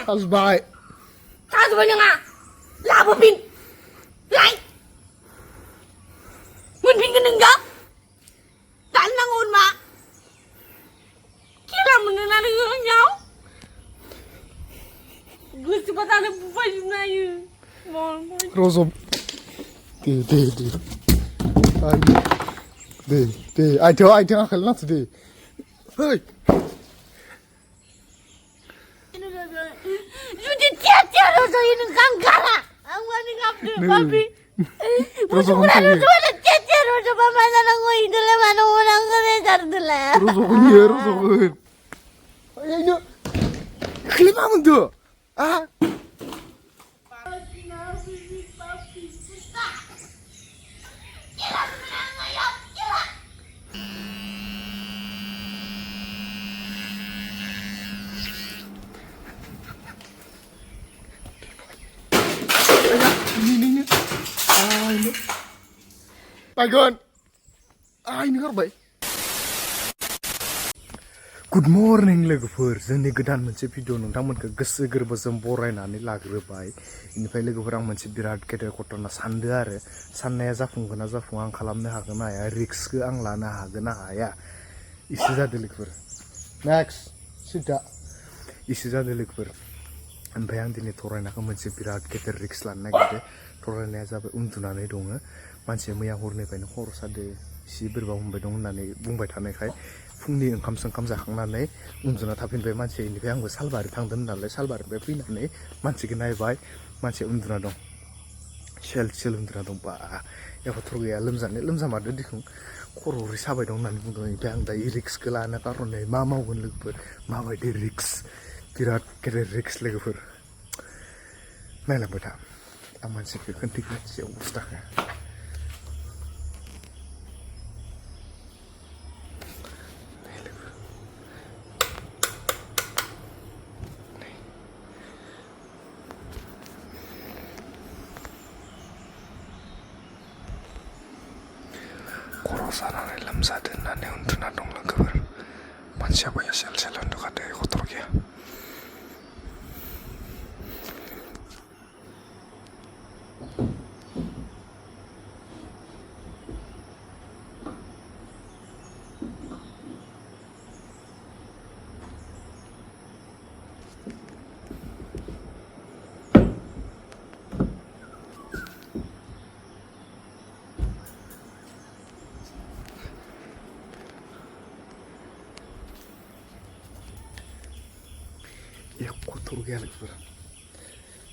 Kasbai. Kasbai nga. Labo pin. Lai. Mun pin ka nengga. Dan nangun ma. Kira mun na nyaw. Gusto pa tayo buhay na yun. Rozo. Ai theo khela today. Hey. Sudah tiada Rozo ini kangkara. Awan ni ngapde papi. Rozo ada tiada Rozo mama sana ngoi dulu mana orang kejar dulu. Rozo punya Rozo. Ayo. Khela mana tu? Ah. Baikon. Ini karbai. Good morning लोगोफोर जोंनि गोदान मोनसे video नोंथांमोनखौ गोसो गोरबोजों बरायनानै लाग्रोबाय इनिफ्राय लोगोफोर आं मोनसे बिराद गेदेर घटना सानदो आरो साननाया जाफुंगोन ना जाफुङा आं खालामनो हागोन ना हाया रिस्कखौ आं लानो हागोन ना हाया इसे जादों लोगोफोर नेक्स्ट सिदा इसे जादों लोगोफोर ओमफ्राय आं दिनै थरायनाखौ मोनसे बिराद गेदेर रिस्क लानो नागिरदों थरायनाया जाबाय उन्दुनानै दङ मानसिया मैया हरनिफ्रायनो खर' सादो एसे बोरैबा हमबाय दं होननानै बुंबाय थानायखाय फुंनि ओंखाम जाखांनानै उन्दुना थाफिनबाय मानसिया इनिफ्राय आंबो सालबारि थांदोंमोन नालाय सालबारिनिफ्राय फैनानै मानसिखौ नायबाय मानसिया उन्दुना दं सेल उन्दुना दं बा एख'थर गैया लोमजामारदो दिखुं खर' ओरै साबाय दं होननानै बुंदों ओमफ्राय आं दा इ रिस्कखौ लानो कारनै मा मावगोन लोगोफोर माबायदि रिस्क बिराद गेदेर रिस्क लोगोफोर नायलांबाय था आं मानसिखौ खोन्थिग्रोनोसै अबस्थाखौ खर' सानानै लोमजादों होननानै उन्दुना दं लोगोफोर मानसिया बैयाव सेल उन्दुखादो खथर गैया खथर गैया लोगोफोर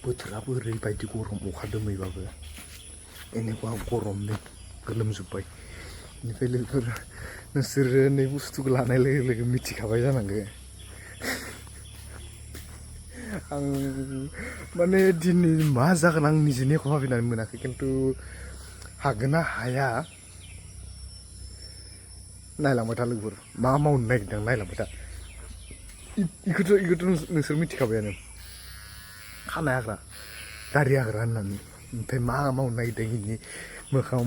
बोथोराबो ओरैबायदि गरम अखा दोमैबाबो एनेबा गरमनो गोलोमजोब्बाय बेनिफ्राय लोगोफोर नोंसोरो नै बुस्थुखौ लानाय लोगो लोगो मिथिखाबाय जानांगौ आं माने दिनै मा जागोन आं निजेनो एख' भाबिनानै मोनाखै खिन्थु हागोन ना हाया नायलांबाय था लोगोफोर मा मावनो नागिरदों नायलांबाय था इखौथ' नोंसोर मिथिखाबायानो खानाय हाग्रा दारि हाग्रा होननानै ओमफ्राय मा मावनो नागिरदों इनि मोखाङाव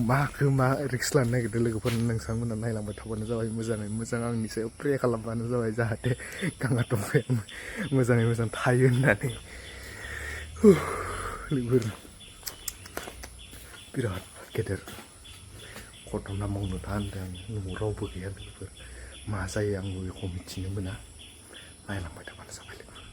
मा रिक्स लानो नागिरदों लोगोफोर नोंथांमोना नायलांबाय थाबानो जाबाय मोजाङै मोजां आंनि सायाव प्रे खालामबानो जाबाय जाहाथे गांगाथंफाया मोजाङै मोजां थायो होननानै लोगोफोर बिराद गेदेर घटना मावनो था होनदों आं न'आव रावबो गैया लोगोफोर मा जायो आंबो बेखौ मिथिनो मोना नायलांबाय थाबानो जाबाय लोगोफोर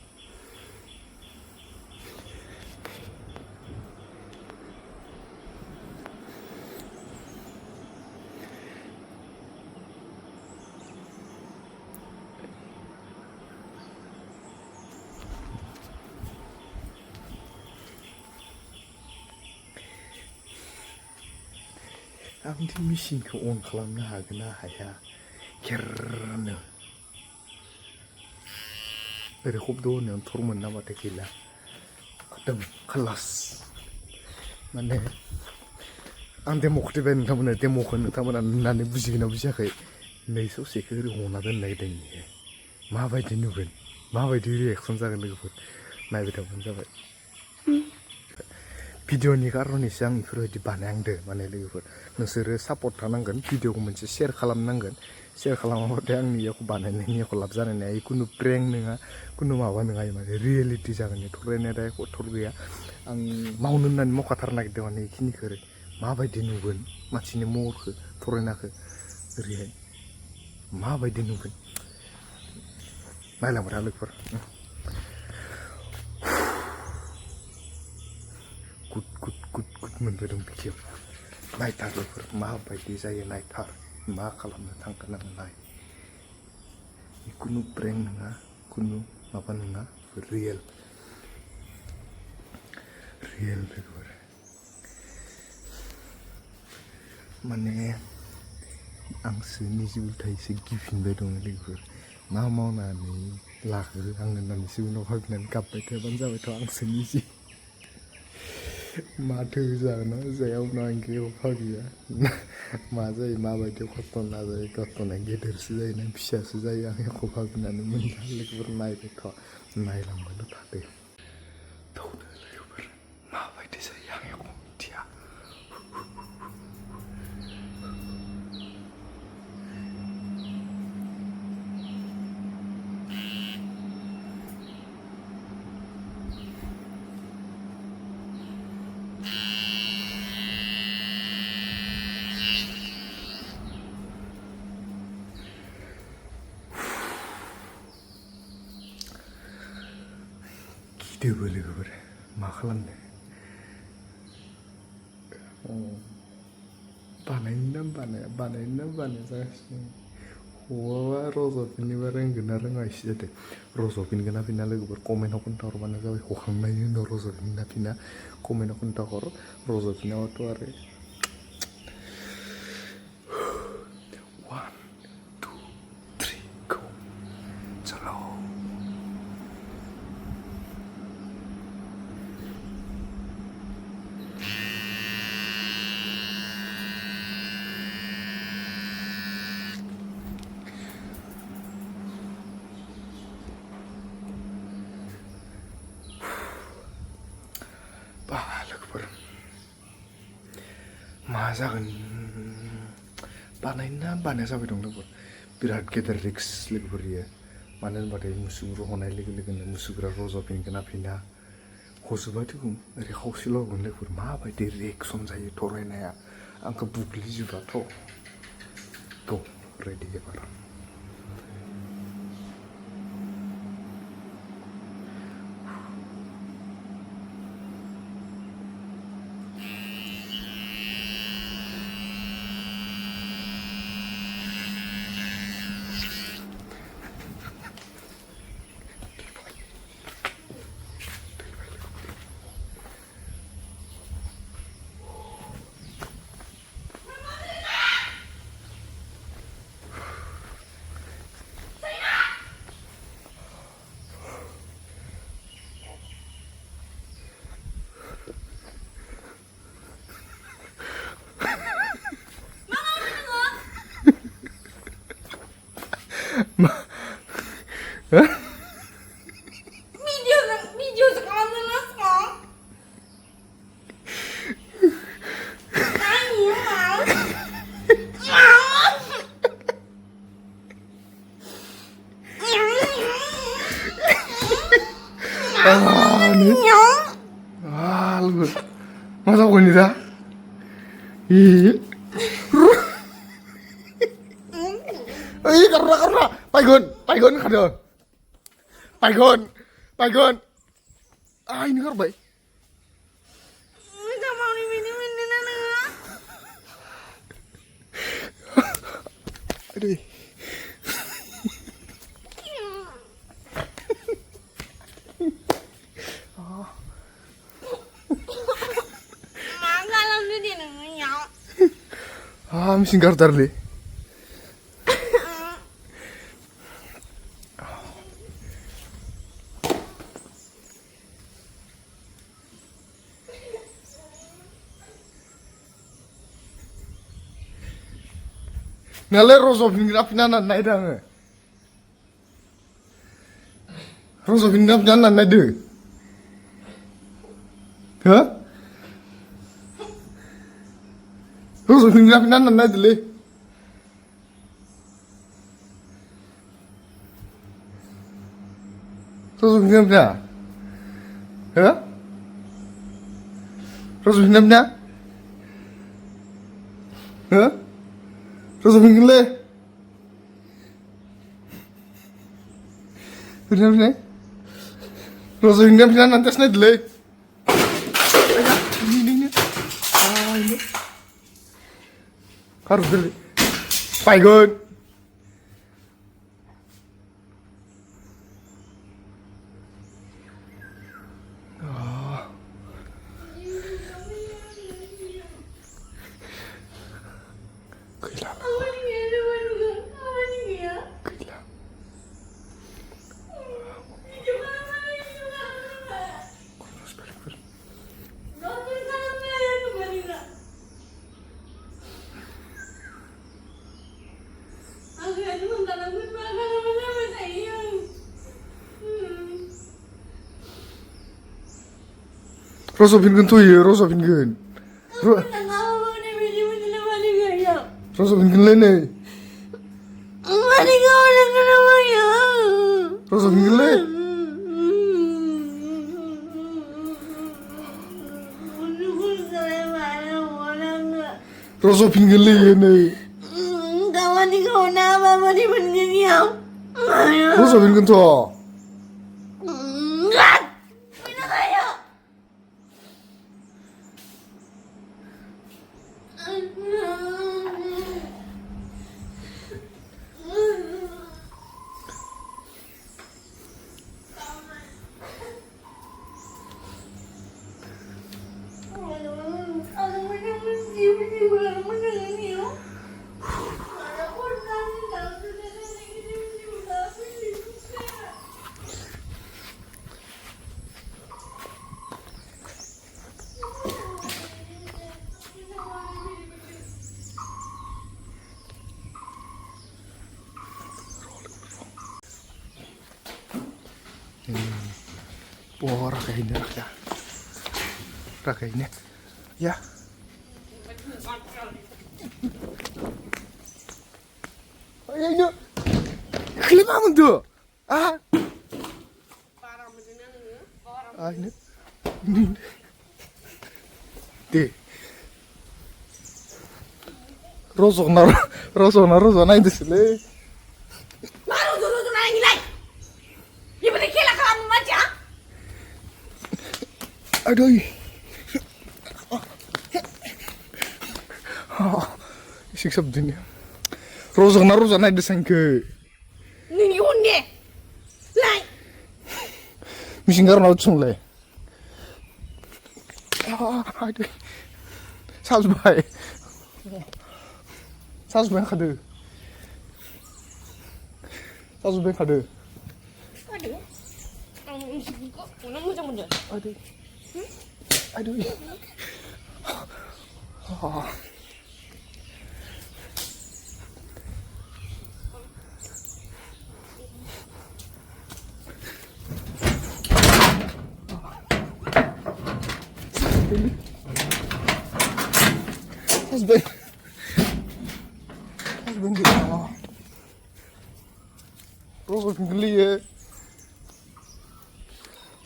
आं दि मेचिनखौ अन खालामनो हागोन ना हाया खेरनो ओरै खब्द' होनायाव थर मोननाबाथाय गैला खतम खालास माने आं डेम'खौ दिबाय नोंथांमोना नुनानै बुजिगोन ना बुजियाखै नै ससेखौ ओरै हना दोननो नागिरदों माबायदि नुगोन माबायदि रिएक्सन जागोन लोगोफोर नायबाय थाबानो जाबाय भिडिअनि कारनैसो आं बेफोरबायदि बानायहांदो माने लोगोफोर नोंसोरो सापर्ट थानांगोन भिडिअखौ मोनसे शेयार खालामनांगोन share खालामाबाथाय आंनि इयाखौ बानायनायनि इयाखौ लाब जानाय नङा खुनु prank नङा खुनु माबा नङा माने reality जागोन थरायनाया दा कथर गैया आं मावनो होननानै मावखाथारनो नागिरदों माने इखिनिखौ माबायदि नुगोन मानसिनि महरखौ थरायनाखौ ओरैहाय माबायदि नुगोन नायलांबाय लोगोफोर गुद मोनबोदों भिडिअ नायथार लोगोफोर माबायदि जायो नायथार मा खालामनो थांगोन आं नाय खुनु prank नङा खुनु माबा नङा रियेल लोगोफोर माने आंसो निजे उल्थायैसो गिफिनबाय दङ लोगोफोर मा मावनानै लाखो आं होननानैसो उनाव भाबिनानै गाबबाय थाबानो जाबायथ' आंसो निजे माथो जागोन जाया उनाव आं गेव भाबिया मा जायो माबायदि घटना जायो घटनाया गेदेरसो जायो ना फिसासो जायो आं एख' भाबिनानै मोनला लोगोफोर नायबायथ' नायलांबायल' थादो थौदो लोगोफोर माबायदि जायो आं एख' मिथिया गिदोबो लोगोफोर मा खालामनो बानायनो बानाया जागासिनो हौवाबा रज'फिननोबा रोंगोन ना रोङा इसे जादों रज'फिनगोन ना फिना लोगोफोर कमेन्टआव खोन्थाहरबानो जाबाय हखांनायनि उनाव रज'फिन ना फिना कमेन्टआव खोन्थाहर रज'फिनाबाथ' आरो 1 2 3 go चलो लोगोफोर मा जागोन बानाया जाबाय दं लोगोफोर बिराद गेदेर रिक्स लोगोफोर इयो मानो होनबाथाय मुसुगुर हनाय लोगो लोगोनो मुसुगुरा रज'फिनगोन ना फिना हजोबाथ' ओरै खावसेल' होगोन लोगोफोर माबायदि रिएक्सन जायो थरायनाया आंखौ बुग्लिजोबाथ' ग' रेडि एबार Video sekarang mas kok. Ayo mau. Lu masa kau ni dah? Ih, karena, Paigon kada. Paigon. Ah ini karbai. Minta mau ni mini nana. Aduh. Manggalam tu dia nanya. Mesin kartar le. Nale rozofin apina na idang. Rozofin apina na de. Ha? Rozofin apina na de le. रज'फिनगोना हो रज'फिनगोना हो रज'फिनगोनलै फैना रज'फिनगोना होननानै test नायदोलै खारदोलै बायगोन khela khela रज'फिनगोनथ' इयो रज'फिनगोन रज'फिनगोनलै नै रज'फिनगोनलै रज'फिनगोनलै इयो नै रज'फिनगोनथ' Wah, rakainya rakainya ya ayo khela mana tuh ini deh rozona itu sih le aduh siksa begini rozona itu sangke Nini hunde lai misinggar naut sung le aduh salsbai khade aduh kok muncul aduh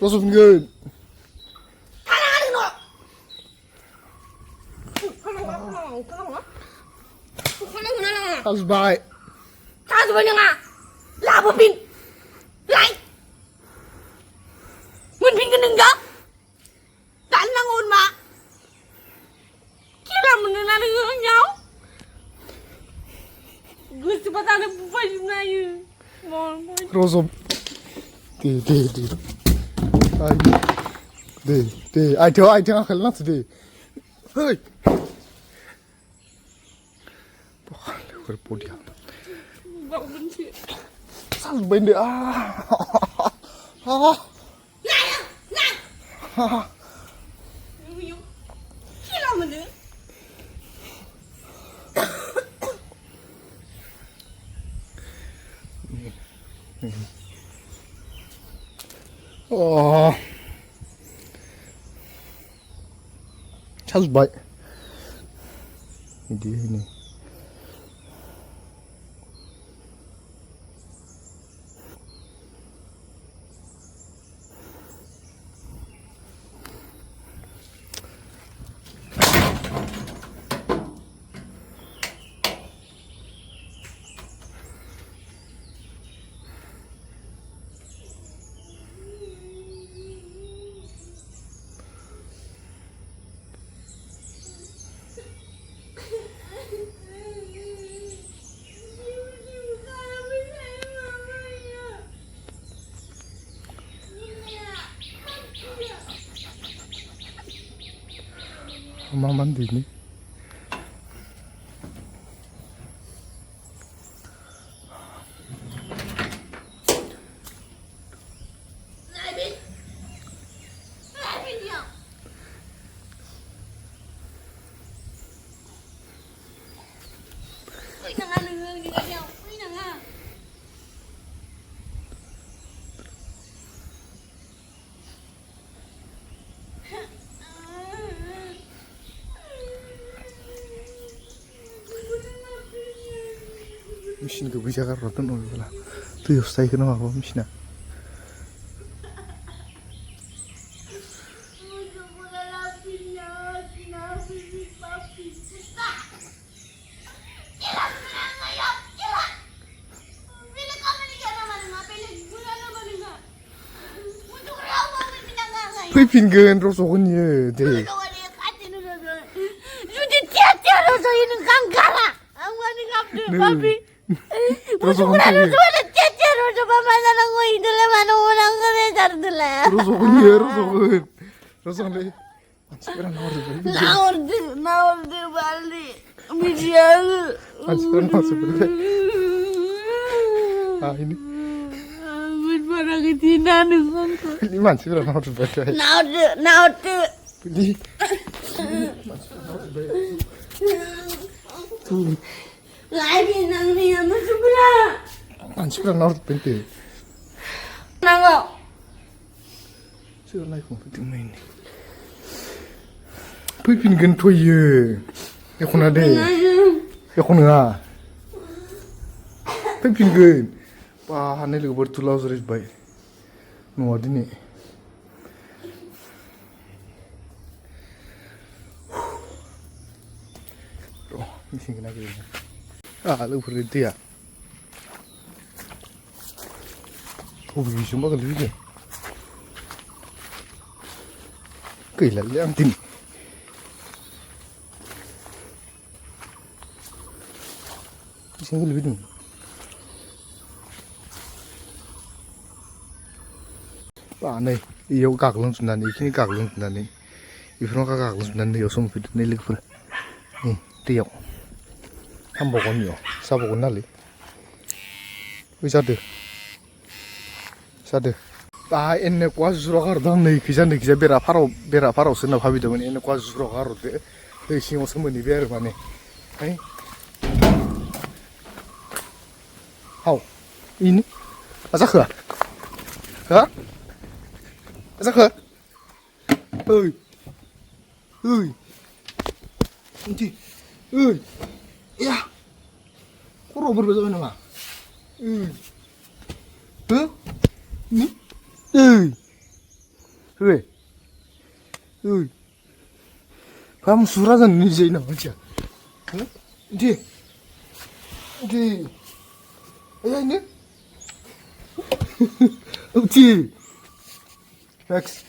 Rosofinggood. How's by? How's by nga? Labo pin. Lai. Mun pin ganun ga? Tan lang un ma. Kila mun na nyaw. Gusto pa tayo buhay na yun. Rosof. Ai theo ang khel na de. Hey. Bakal podia. Bak benci. Sal bende Nah. Kila mun. Oh, Charles bite. Ini. मा मान्दिनि mesinखौ बैजा गारहरना दोनहरब्ला दैयावसो थाहैगोन ना माबा मेसिना फैफिनगोन रज'गोन इयो दे जुदि थिया रज'यो नों गांगारा आं मानि गाबदो बाबि थिया रज'बा मा जानांगौ इदोलाय मानो अनांगौ रेजारदोलाय रज'गोन इयो रज'गोनलै मानसिफोरा नाहरदो बालि मिडिया मानसिफोरा नाहरजोबबाय ini बाराखै दिना नों आंखौ ini मानसिफोरा नाहरजोबबाय नाहरदो ini मानसिफोरा नाहरजोबबाय tuh lagi nangnya Musugur मानसिफोरा नाहरजोबबाय दे नांगौ सोर लाइफआव फैदोंमोन ini फैफिनगोनथ' इयो एख' नङा दे एख' नङा फैफिनगोन बा हानाय लोगोफोर तुलाव जिरायजोब्बाय न'आ दिनै र' मेसिनखौ नागिरनो लोगोफोरनि दैया बबेजोंबा गोलैफैदों गैलालै आं दिनै बेसेबां गोलैफैदों नै इयाव गाग्लोबजोबनानै इखिनि गाग्लोबजोबनानै बेफोराव गाग्लोबजोबनानै दैयाव संफैदों नै लोगोफोर नै दैयाव हामबावगोन इयाव जाबावगोन नालाय बै जादो दा एनेकुवा जुरा गारदों आं नैखिजा बेराफारावसो होनना भाबिदोंमोन एनेकुवा जुरा गारहरदो दै सिङावसो मोनहैबाय आरो माने है हाव इनि मा जाखो हा मा जाखो ओइ इदि ओइ या खर'आव बोरैबा जाबाय नामा हो नि मा मुसुगुरा जानो जायो नामा मानसिया इदि आइनो इदि Next,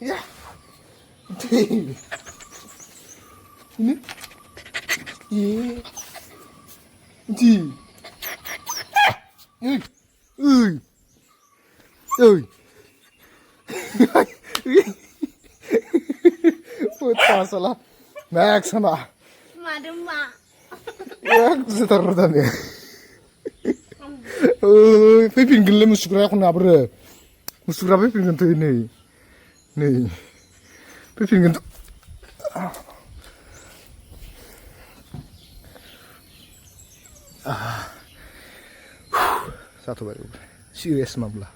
ya, ini, putar salah, next sana, madema, ya setar tadi, fipin musugur aku nabur. Musugur fipin tuh ini, fipin tuh, satu baru, serius mablah.